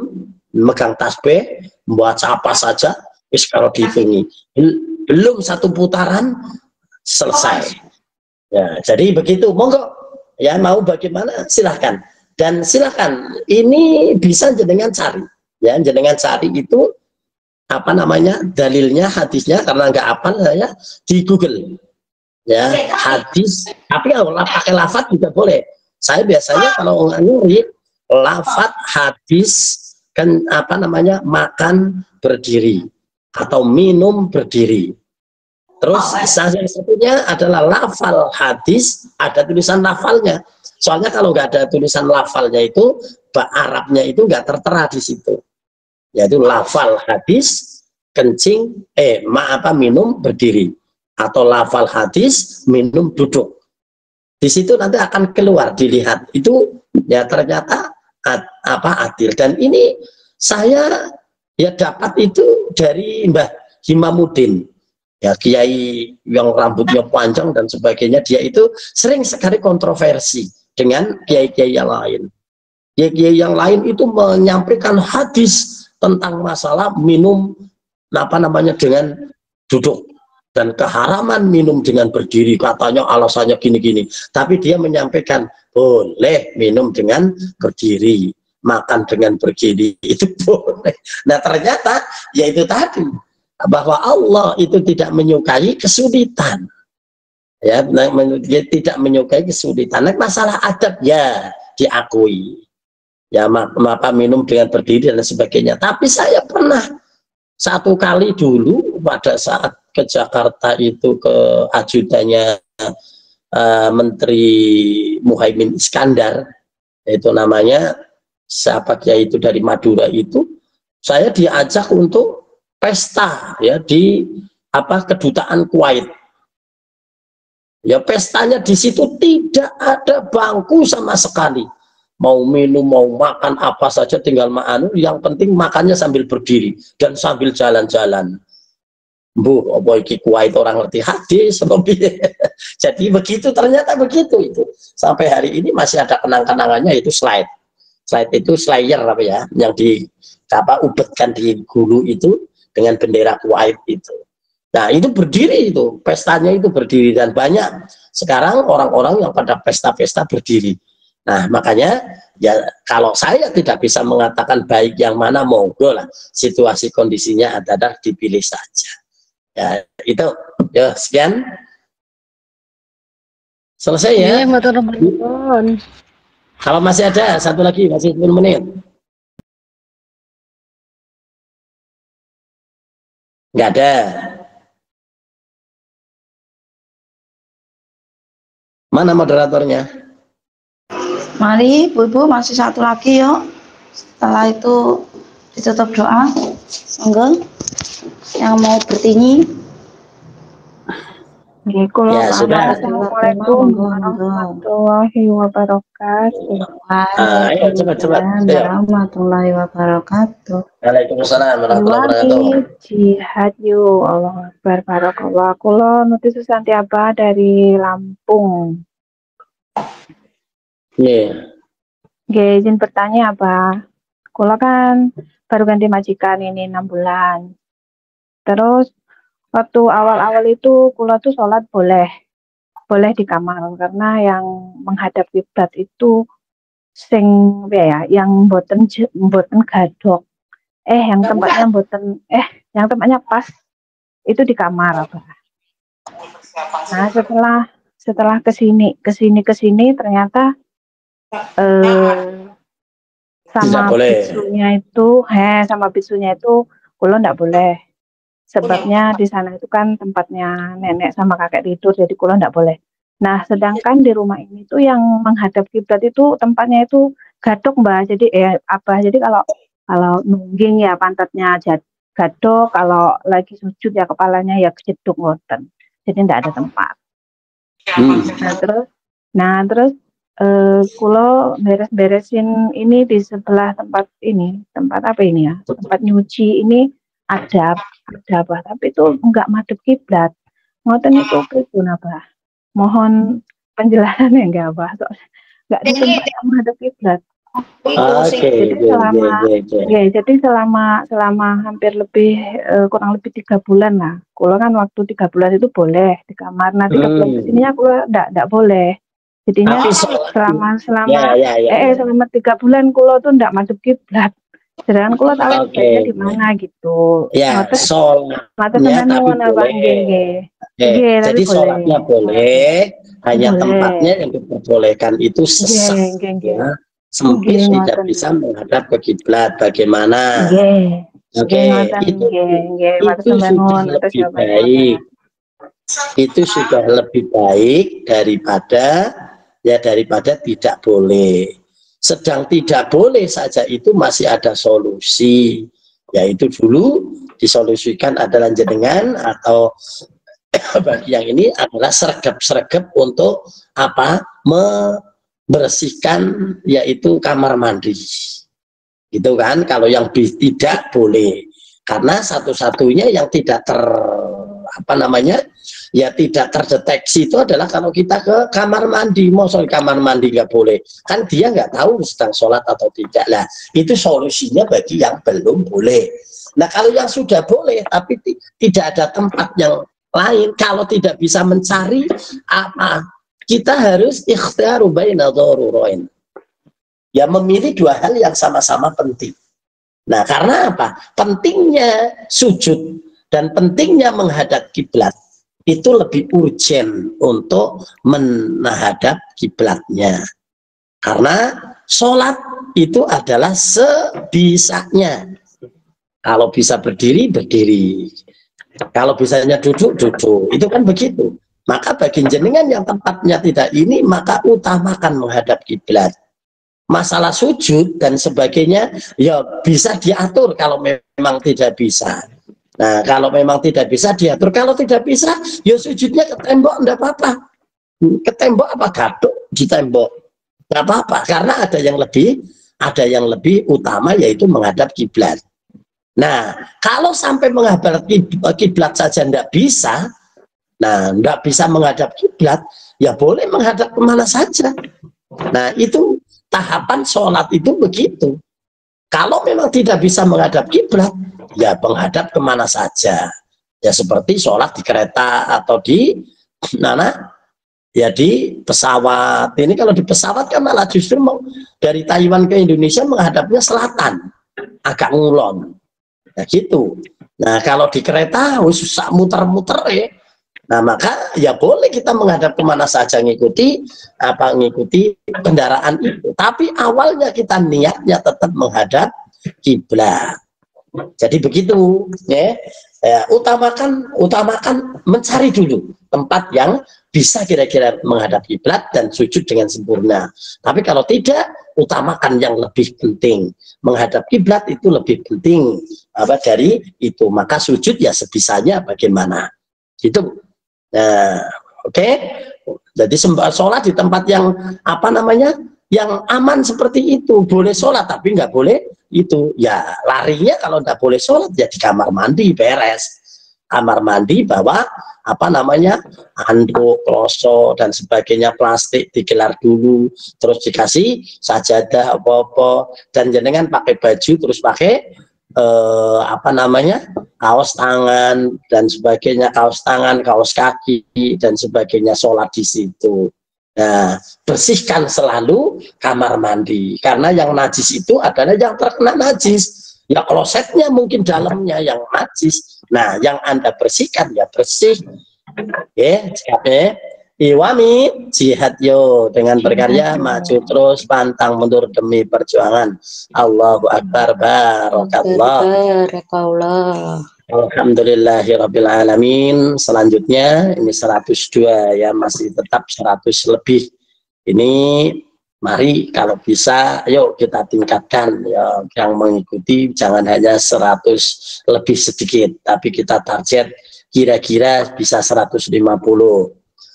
megang tasbih membuat apa saja wis kalau dihitungi belum satu putaran selesai ya jadi begitu monggo ya mau bagaimana silahkan dan silahkan ini bisa jenengan cari ya jenengan cari itu apa namanya dalilnya hadisnya karena nggak apal saya di Google ya hadis tapi kalau pakai lafaz juga boleh saya biasanya kalau nguri lafaz hadis kan apa namanya makan berdiri atau minum berdiri terus yang satunya adalah lafal hadis ada tulisan lafalnya soalnya kalau nggak ada tulisan lafalnya itu Arabnya itu nggak tertera di situ yaitu lafal hadis kencing minum berdiri atau lafal hadis minum duduk di situ nanti akan keluar dilihat itu ya ternyata adil dan ini saya ya dapat itu dari Mbah Himamuddin ya kiai yang rambutnya panjang dan sebagainya dia itu sering sekali kontroversi dengan kiai-kiai yang lain kiai yang lain itu menyampaikan hadis tentang masalah minum apa namanya dengan duduk dan keharaman minum dengan berdiri katanya alasannya gini-gini tapi dia menyampaikan boleh minum dengan berdiri makan dengan berdiri itu boleh nah ternyata yaitu tadi bahwa Allah itu tidak menyukai kesulitan ya dia tidak menyukai kesulitan nah, masalah adab ya diakui ya maka minum dengan berdiri dan sebagainya tapi saya pernah satu kali dulu pada saat ke Jakarta itu ke ajudannya Menteri Muhaimin Iskandar itu namanya siapa kiai itu dari Madura itu saya diajak untuk pesta ya di kedutaan Kuwait ya pestanya di situ tidak ada bangku sama sekali mau minum, mau makan apa saja tinggal yang penting makannya sambil berdiri dan sambil jalan-jalan Bu, apa iki Kuwait orang ngerti hadis jadi begitu ternyata begitu itu sampai hari ini masih ada kenang-kenangannya itu slide itu slayer apa ya yang di ubetkan di gulu itu dengan bendera Kuwait itu nah itu berdiri itu pestanya itu berdiri dan banyak sekarang orang-orang yang pada pesta-pesta berdiri nah makanya ya kalau saya tidak bisa mengatakan baik yang mana monggo lah situasi kondisinya adalah dipilih saja ya itu ya sekian selesai ya kalau masih ada satu lagi masih 10 menit nggak ada mana moderatornya Mari ibu-ibu masih satu lagi yuk setelah itu ditutup doa monggo yang mau bertanya ya sudah Assalamualaikum warahmatullahi wabarakatuh ayo cepat-cepat warahmatullahi wabarakatuh Waalaikumsalam warahmatullahi wabarakatuh jihad yuk Allah Akbar barakallah kula Nuti Susanti Abah dari Lampung izin bertanya apa? Kula kan baru ganti majikan ini 6 bulan. Terus waktu awal-awal itu kula tuh sholat boleh di kamar karena yang menghadap kiblat itu sing yang mboten gadok. Yang tempatnya pas itu di kamar apa? Nah, setelah kesini ternyata Tidak sama boleh. biksunya itu kulo ndak boleh. Sebabnya di sana itu kan tempatnya nenek sama kakek tidur, jadi kulo ndak boleh. Nah, sedangkan di rumah ini tuh yang menghadap kiblat itu tempatnya itu gadok, Mbak. Jadi jadi kalau kalau nungging ya pantatnya gadok, kalau lagi sujud ya kepalanya ya kejeduk ngoten. Jadi ndak ada tempat. Nah, terus kulo beres-beresin ini di sebelah tempat apa ini ya? Tempat nyuci ini ada apa? Tapi itu enggak madep kiblat. Ngoten itu pripun apa? Mohon penjelasannya enggak apa? Enggak di tempat yang menghadap kiblat. Oke, Jadi selama hampir kurang lebih 3 bulan lah. Kulo kan waktu 3 bulan itu boleh di kamar. Nah 3 bulan kesininya kulo ndak boleh. Jadinya selama 3 bulan kulo tuh ndak madep kiblat. Sedangkan kulo tahu kiblatnya di mana gitu. Ya, sholatnya tapi boleh. Jadi sholatnya boleh, hanya tempatnya yang diperbolehkan itu sesak. Ya. Sempit tidak bisa menghadap ke kiblat. Bagaimana? Itu sudah lebih baik. Itu sudah lebih baik daripada tidak boleh. Sedang tidak boleh saja itu masih ada solusi, yaitu dulu disolusikan adalah jenengan atau bagi yang ini adalah sergap-sergap untuk apa? Membersihkan yaitu kamar mandi. Gitu kan? Kalau yang tidak boleh. Karena satu-satunya yang tidak tidak terdeteksi itu adalah kalau kita ke kamar mandi. Mau soal kamar mandi nggak boleh, kan dia nggak tahu sedang sholat atau tidak lah. Itu solusinya bagi yang belum boleh. Nah kalau yang sudah boleh tapi tidak ada tempat yang lain, kalau tidak bisa mencari apa, kita harus ikhtiaru baina dharurain, ya memilih dua hal yang sama-sama penting. Nah karena apa? Pentingnya sujud dan pentingnya menghadap kiblat itu lebih urgen untuk menghadap kiblatnya. Karena sholat itu adalah sebisanya. Kalau bisa berdiri, berdiri. Kalau bisanya duduk, duduk. Itu kan begitu. Maka bagi jenengan yang tempatnya tidak ini, maka utamakan menghadap kiblat. Masalah sujud dan sebagainya, ya bisa diatur kalau memang tidak bisa. Nah, kalau memang tidak bisa diatur, kalau tidak bisa, ya sujudnya ke tembok, enggak apa-apa. Ke tembok apa gaduk di tembok, enggak apa-apa. Karena ada yang lebih utama yaitu menghadap kiblat. Nah, kalau sampai menghadap kiblat saja enggak bisa, nah enggak bisa menghadap kiblat, ya boleh menghadap kemana saja. Nah, itu tahapan sholat itu begitu. Kalau memang tidak bisa menghadap kiblat, ya menghadap kemana saja. Ya seperti sholat di kereta atau di mana? Ya di pesawat. Ini kalau di pesawat kan malah justru dari Taiwan ke Indonesia menghadapnya selatan, agak ngulon. Nah gitu. Nah kalau di kereta susah muter-muter ya. Nah maka ya boleh kita menghadap kemana saja, ngikuti kendaraan itu. Tapi awalnya kita niatnya tetap menghadap kiblat. Jadi begitu ya. Utamakan mencari dulu tempat yang bisa kira-kira menghadap kiblat dan sujud dengan sempurna. Tapi kalau tidak, utamakan yang lebih penting. Menghadap kiblat itu lebih penting dari itu. Maka sujud ya sebisanya bagaimana. Gitu. Nah, oke. Jadi sholat di tempat yang yang aman seperti itu, boleh sholat tapi nggak boleh itu. Ya larinya kalau nggak boleh sholat ya di kamar mandi, beres. Kamar mandi bawa handuk, kloso dan sebagainya, plastik digelar dulu, terus dikasih sajadah apa-apa, dan jenengan pakai baju terus pakai kaos tangan dan sebagainya, kaos tangan, kaos kaki dan sebagainya, sholat di situ. Nah, bersihkan selalu kamar mandi, karena yang najis itu adalah yang terkena najis. Ya klosetnya mungkin dalamnya yang najis. Nah, yang Anda bersihkan ya bersih. Iwami jihad yo dengan berkarya maju terus pantang mundur demi perjuangan. Allahu Akbar, barakallah. Barakallah. Alhamdulillahirabbil alamin. Selanjutnya ini 102 ya, masih tetap 100 lebih. Ini mari kalau bisa yuk kita tingkatkan ya, yang mengikuti jangan hanya 100 lebih sedikit, tapi kita target kira-kira bisa 150.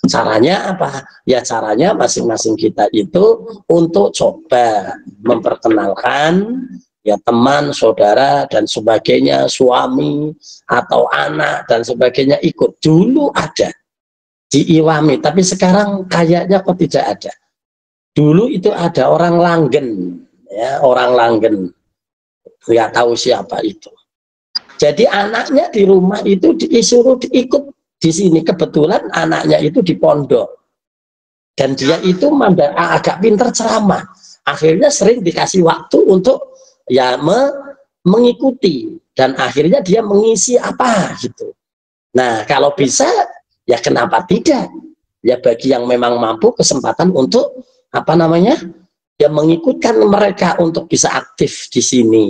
Caranya apa? Ya caranya masing-masing kita itu untuk coba memperkenalkan ya teman, saudara dan sebagainya, suami atau anak dan sebagainya ikut. Dulu ada di Iwami, tapi sekarang kayaknya kok tidak ada. Dulu itu ada orang Langgen, ya orang Langgen, nggak tahu siapa itu. Jadi anaknya di rumah itu disuruh ikut di sini, kebetulan anaknya itu di pondok dan dia itu agak pinter ceramah, akhirnya sering dikasih waktu untuk ya mengikuti dan akhirnya dia mengisi apa gitu. Nah kalau bisa ya kenapa tidak ya, bagi yang memang mampu kesempatan untuk apa namanya ya mengikutkan mereka untuk bisa aktif di sini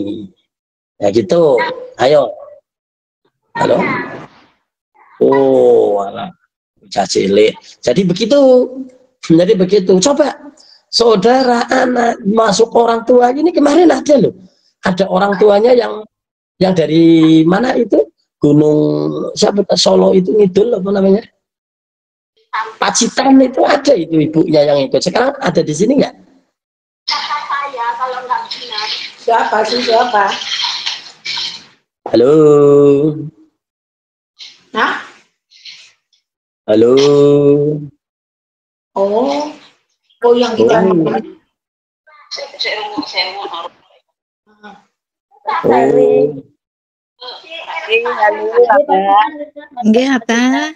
ya gitu. Ayo, halo. Oh, alah, cilik. Jadi begitu. Coba saudara, anak, masuk orang tua ini kemarin ada loh. Ada orang tuanya yang dari mana itu? Gunung siapa? Solo itu ngidul apa namanya? Pacitan itu ada itu ibunya yang ikut. Sekarang ada di sini nggak? Kata saya kalau nggak benar. Siapa? Halo. Nah? Halo. Oh yang kita Nggih, apa?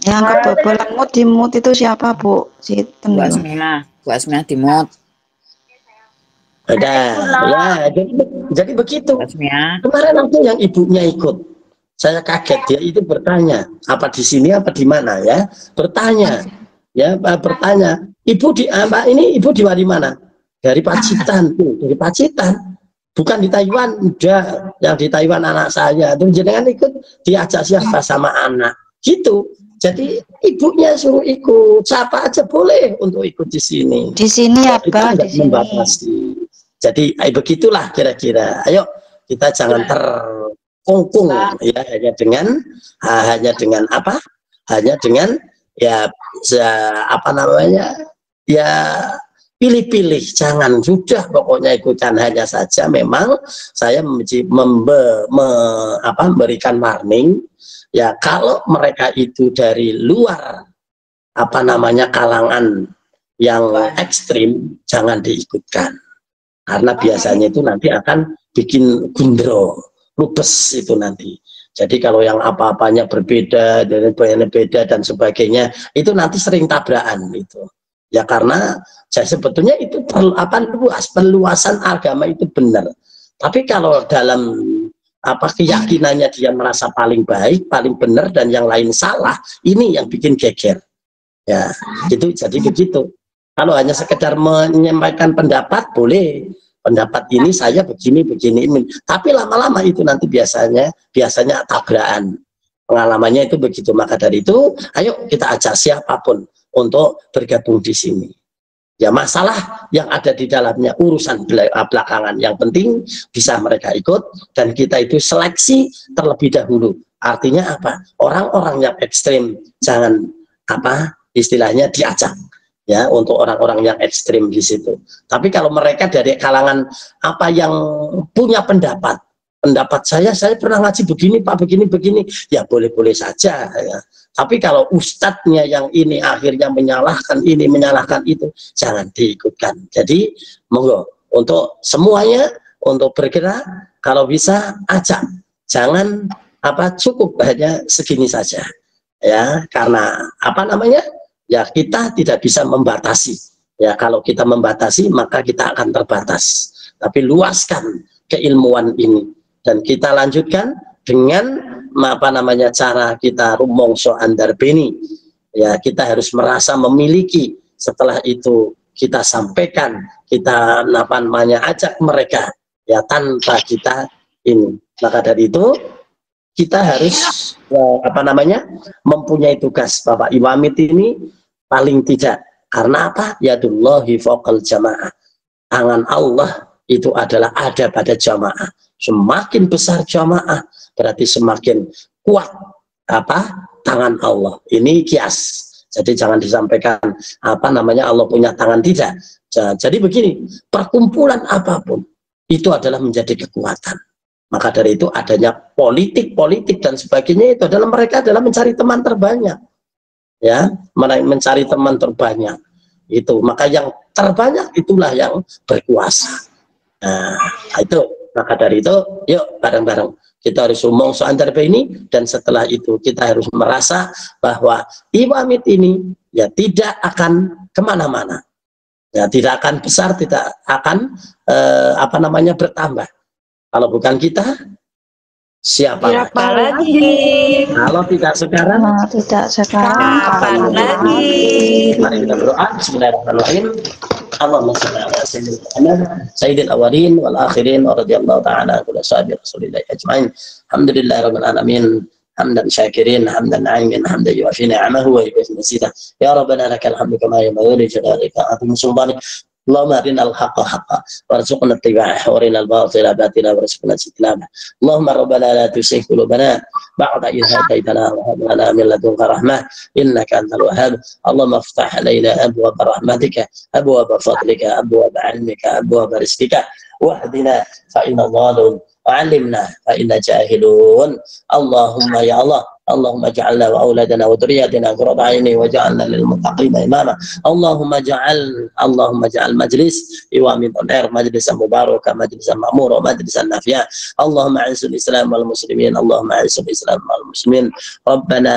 Yang kebobolan dimut itu siapa, Bu? Si Bu Asmina dimut. Ada. Ya, jadi begitu. Asmina. Kemarin aku yang ibunya ikut. Saya kaget, dia itu bertanya, apa di sini apa di mana ya? Bertanya. Ibu ibu di mana? Dari Pacitan tuh, dari Pacitan. Bukan di Taiwan, udah yang di Taiwan anak saya. Terus jangan ikut, diajak siapa sama anak. Gitu. Jadi ibunya suruh ikut, siapa aja boleh untuk ikut di sini. Di sini apa? Di sini. Membatasi. Jadi begitulah kira-kira. Ayo kita jangan terkungkung ya hanya dengan apa? Hanya dengan ya apa namanya? Ya pilih-pilih, jangan sudah pokoknya ikutan hanya saja. Memang saya memberikan warning ya, kalau mereka itu dari luar apa namanya kalangan yang ekstrim jangan diikutkan, karena biasanya itu nanti akan bikin gundro, lupes itu nanti. Jadi kalau yang apa-apanya berbeda dan sebagainya itu nanti sering tabrakan itu. Ya karena sebetulnya itu perluasan agama itu benar. Tapi kalau dalam keyakinannya dia merasa paling baik, paling benar dan yang lain salah, ini yang bikin geger. Ya, gitu. Jadi begitu. Kalau hanya sekedar menyampaikan pendapat boleh. Pendapat ini saya begini. Tapi lama-lama itu nanti biasanya tabrakan. Pengalamannya itu begitu. Maka dari itu, ayo kita ajak siapapun untuk bergabung di sini. Ya masalah yang ada di dalamnya urusan belakangan. Yang penting bisa mereka ikut dan kita itu seleksi terlebih dahulu. Artinya apa? Orang-orang yang ekstrem jangan istilahnya diajak ya, untuk orang-orang yang ekstrem di situ. Tapi kalau mereka dari kalangan yang punya pendapat saya pernah ngaji begini Pak, begini ya boleh-boleh saja ya. Tapi kalau ustadznya yang ini akhirnya menyalahkan ini menyalahkan itu, jangan diikutkan. Jadi monggo untuk semuanya untuk bergerak, kalau bisa ajak, jangan cukup hanya segini saja ya, karena ya kita tidak bisa membatasi ya. Kalau kita membatasi maka kita akan terbatas, tapi luaskan keilmuan ini dan kita lanjutkan dengan cara kita rumongso andarbeni Ya, kita harus merasa memiliki. Setelah itu kita sampaikan, kita ajak mereka ya tanpa kita ini. Maka dari itu kita harus mempunyai tugas. Bapak Iwamit ini paling tidak, karena apa? Yadullahi fawqal jamaah. Tangan Allah itu adalah ada pada jamaah. Semakin besar jamaah berarti semakin kuat tangan Allah. Ini kias. Jadi jangan disampaikan Allah punya tangan, tidak. Jadi begini, perkumpulan apapun itu adalah menjadi kekuatan. Maka dari itu adanya politik dan sebagainya, itu adalah mereka adalah mencari teman terbanyak. Ya, mencari teman terbanyak. Itu, maka yang terbanyak itulah yang berkuasa. Nah, itu. Maka dari itu, yuk bareng-bareng kita harus ngomong soal ini, dan setelah itu kita harus merasa bahwa Iwamit ini ya tidak akan kemana-mana, ya tidak akan besar, tidak akan bertambah. Kalau bukan kita, siapa lagi? Kalau tidak sekarang, kapan lagi? Mari kita berdoa. Bismillahirrahmanirrahim. Allahumma shalli ala sayyidil awwalin wal akhirin wa radhiyallahu ta'ala kulli sahabi rasulillah ajma'in. Alhamdulillahirabbil alamin. Hamdan syakirin, hamdan na'imin, hamdan yuwafi ni'amahu wa yukafi masjidah. Ya Rabbana lakal hamdu kama yanbaghi li jalalika wa 'azimi sultanik. Allahumma arinal haqqa haqqan warzuqna ittiba'ahu wa arinal batila batila warzuqna ijtinabah. Allahumma rabbana la tuzigh qulubana ba'da idh hadaytana wa hab lana min ladunka rahmah innaka antal wahhab. Allahumma iftah 'alaina abwaab rahmatika, abwaab fadlika, abwaab 'ilmika, abwaab rizqika wahdina fa inna dhalun wa'allimna fa inna jahilun. Allahumma ya Allah, Allahumma ja'alna wa auladana wa dhurriyyatina qurrata a'yunin waj'alna lil muttaqina imama. Allahumma ja'al majlis Iwamit on air majlisan mubarakah, majlisan ma'mura, majlisan nafi'ah. Allahumma a'izil Islam wal muslimin, Allahumma a'izil Islam wal muslimin. Rabbana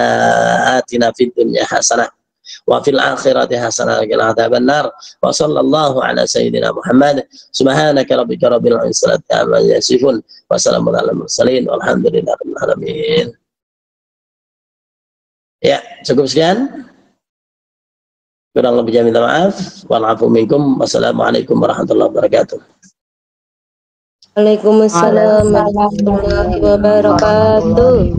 atina fid dunya hasanah wa fil akhirati hasanah wa qina adzaban nar. Wa sallallahu ala sayyidina Muhammad. Subhanaka rabbika rabbil izzati amma yasifun wa salamun alal mursalin walhamdulillahirabbil alamin. Ya, cukup sekian. Kurang lebihnya minta maaf. Wa'alafu minkum. Wassalamualaikum warahmatullahi wabarakatuh. Waalaikumsalam warahmatullahi wabarakatuh.